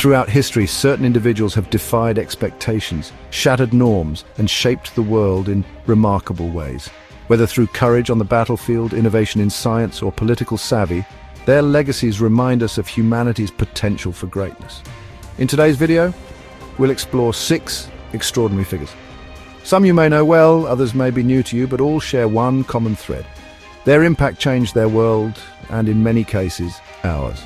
throughout history, certain individuals have defied expectations, shattered norms, and shaped the world in remarkable ways. Whether through courage on the battlefield, innovation in science, or political savvy, their legacies remind us of humanity's potential for greatness. In today's video, we'll explore 6 extraordinary figures. Some you may know well, others may be new to you, but all share one common thread. Their impact changed their world, and in many cases, ours.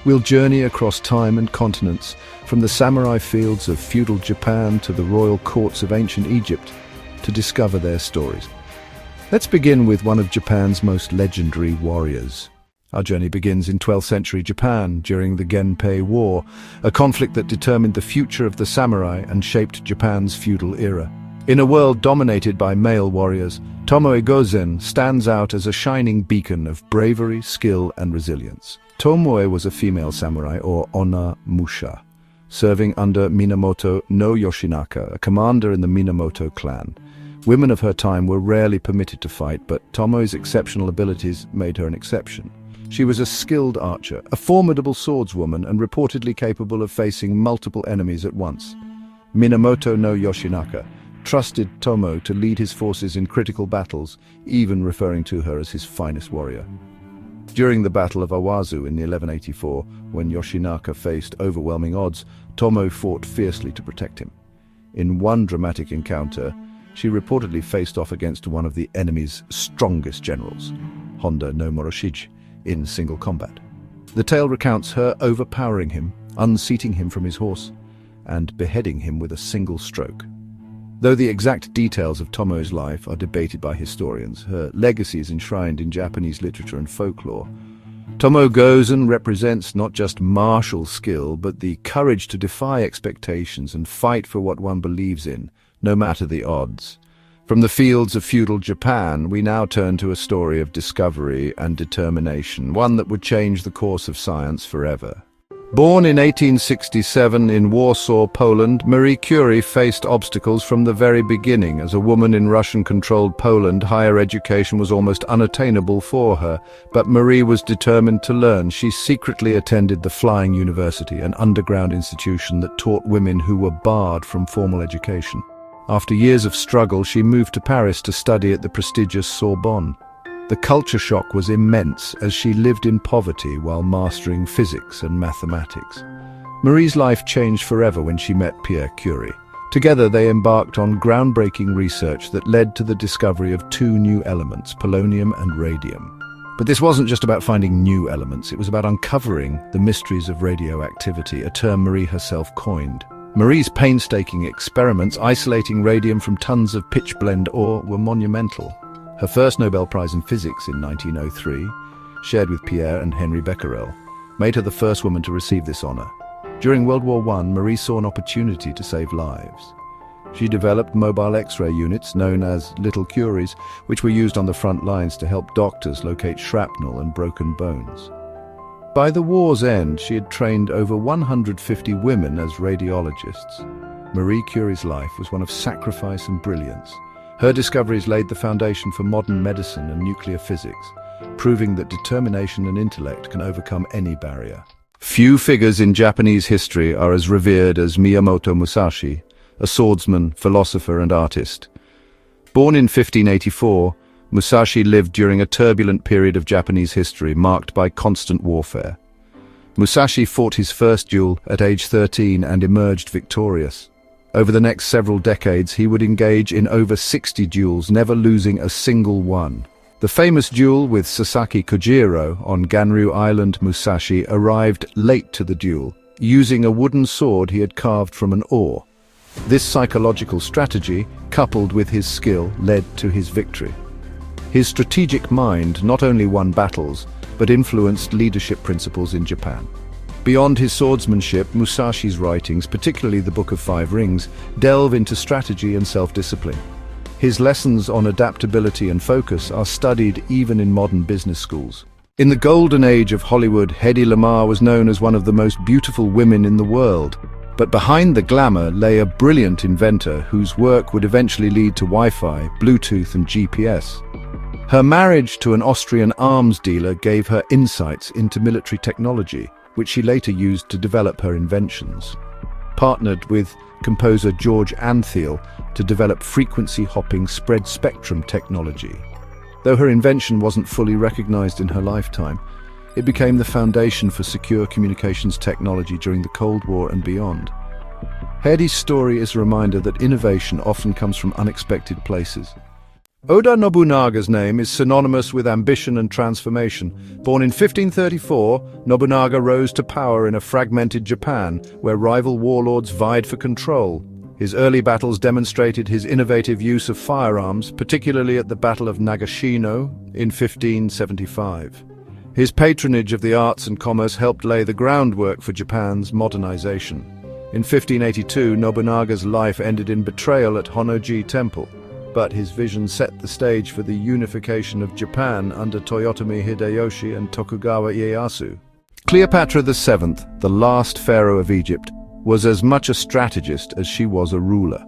We'll journey across time and continents, from the samurai fields of feudal Japan to the royal courts of ancient Egypt, to discover their stories. Let's begin with one of Japan's most legendary warriors. Our journey begins in 12th century Japan during the Genpei War, a conflict that determined the future of the samurai and shaped Japan's feudal era. In a world dominated by male warriors, Tomoe Gozen stands out as a shining beacon of bravery, skill, and resilience. Tomoe was a female samurai, or Onna Musha, serving under Minamoto no Yoshinaka, a commander in the Minamoto clan. Women of her time were rarely permitted to fight, but Tomoe's exceptional abilities made her an exception. She was a skilled archer, a formidable swordswoman, and reportedly capable of facing multiple enemies at once. Minamoto no Yoshinaka trusted Tomoe to lead his forces in critical battles, even referring to her as his finest warrior. During the Battle of Awazu in 1184, when Yoshinaka faced overwhelming odds, Tomoe fought fiercely to protect him. In one dramatic encounter, she reportedly faced off against one of the enemy's strongest generals, Honda no Moroshiji, in single combat. The tale recounts her overpowering him, unseating him from his horse, and beheading him with a single stroke. Though the exact details of Tomoe's life are debated by historians, her legacy is enshrined in Japanese literature and folklore. Tomoe Gozen represents not just martial skill, but the courage to defy expectations and fight for what one believes in, no matter the odds. From the fields of feudal Japan, we now turn to a story of discovery and determination, one that would change the course of science forever. Born in 1867 in Warsaw, Poland, Marie Curie faced obstacles from the very beginning. As a woman in Russian-controlled Poland, higher education was almost unattainable for her, but Marie was determined to learn. She secretly attended the Flying University, an underground institution that taught women who were barred from formal education. After years of struggle, she moved to Paris to study at the prestigious Sorbonne. The culture shock was immense as she lived in poverty while mastering physics and mathematics. Marie's life changed forever when she met Pierre Curie. Together they embarked on groundbreaking research that led to the discovery of 2 new elements, polonium and radium. But this wasn't just about finding new elements, it was about uncovering the mysteries of radioactivity, a term Marie herself coined. Marie's painstaking experiments isolating radium from tons of pitch-blende ore were monumental. Her first Nobel Prize in Physics in 1903, shared with Pierre and Henri Becquerel, made her the first woman to receive this honor. During World War I, Marie saw an opportunity to save lives. She developed mobile X-ray units known as Little Curies, which were used on the front lines to help doctors locate shrapnel and broken bones. By the war's end, she had trained over 150 women as radiologists. Marie Curie's life was one of sacrifice and brilliance. Her discoveries laid the foundation for modern medicine and nuclear physics, proving that determination and intellect can overcome any barrier. Few figures in Japanese history are as revered as Miyamoto Musashi, a swordsman, philosopher, and artist. Born in 1584, Musashi lived during a turbulent period of Japanese history marked by constant warfare. Musashi fought his first duel at age 13 and emerged victorious. Over the next several decades, he would engage in over 60 duels, never losing a single one. The famous duel with Sasaki Kojiro on Ganryu Island, Musashi arrived late to the duel, using a wooden sword he had carved from an oar. This psychological strategy, coupled with his skill, led to his victory. His strategic mind not only won battles, but influenced leadership principles in Japan. Beyond his swordsmanship, Musashi's writings, particularly the Book of Five Rings, delve into strategy and self-discipline. His lessons on adaptability and focus are studied even in modern business schools. In the golden age of Hollywood, Hedy Lamarr was known as one of the most beautiful women in the world. But behind the glamour lay a brilliant inventor whose work would eventually lead to Wi-Fi, Bluetooth, and GPS. Her marriage to an Austrian arms dealer gave her insights into military technology. which she later used to develop her inventions. Partnered with composer George Antheil to develop frequency-hopping spread-spectrum technology. Though her invention wasn't fully recognized in her lifetime, it became the foundation for secure communications technology during the Cold War and beyond. Hedy's story is a reminder that innovation often comes from unexpected places. Oda Nobunaga's name is synonymous with ambition and transformation. Born in 1534, Nobunaga rose to power in a fragmented Japan, where rival warlords vied for control. His early battles demonstrated his innovative use of firearms, particularly at the Battle of Nagashino in 1575. His patronage of the arts and commerce helped lay the groundwork for Japan's modernization. In 1582, Nobunaga's life ended in betrayal at Honnoji Temple, but his vision set the stage for the unification of Japan under Toyotomi Hideyoshi and Tokugawa Ieyasu. Cleopatra VII, the last pharaoh of Egypt, was as much a strategist as she was a ruler.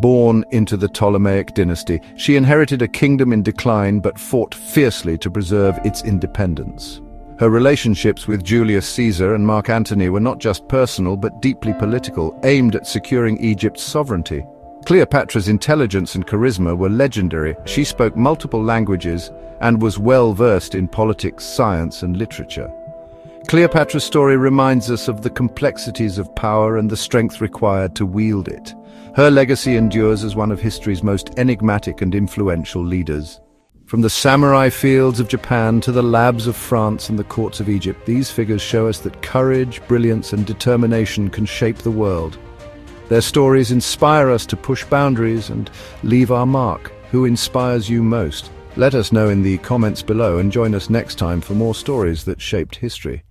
Born into the Ptolemaic dynasty, she inherited a kingdom in decline but fought fiercely to preserve its independence. Her relationships with Julius Caesar and Mark Antony were not just personal but deeply political, aimed at securing Egypt's sovereignty. Cleopatra's intelligence and charisma were legendary. She spoke multiple languages and was well versed in politics, science, and literature. Cleopatra's story reminds us of the complexities of power and the strength required to wield it. Her legacy endures as one of history's most enigmatic and influential leaders. From the samurai fields of Japan to the labs of France and the courts of Egypt, these figures show us that courage, brilliance, and determination can shape the world. Their stories inspire us to push boundaries and leave our mark. Who inspires you most? Let us know in the comments below and join us next time for more stories that shaped history.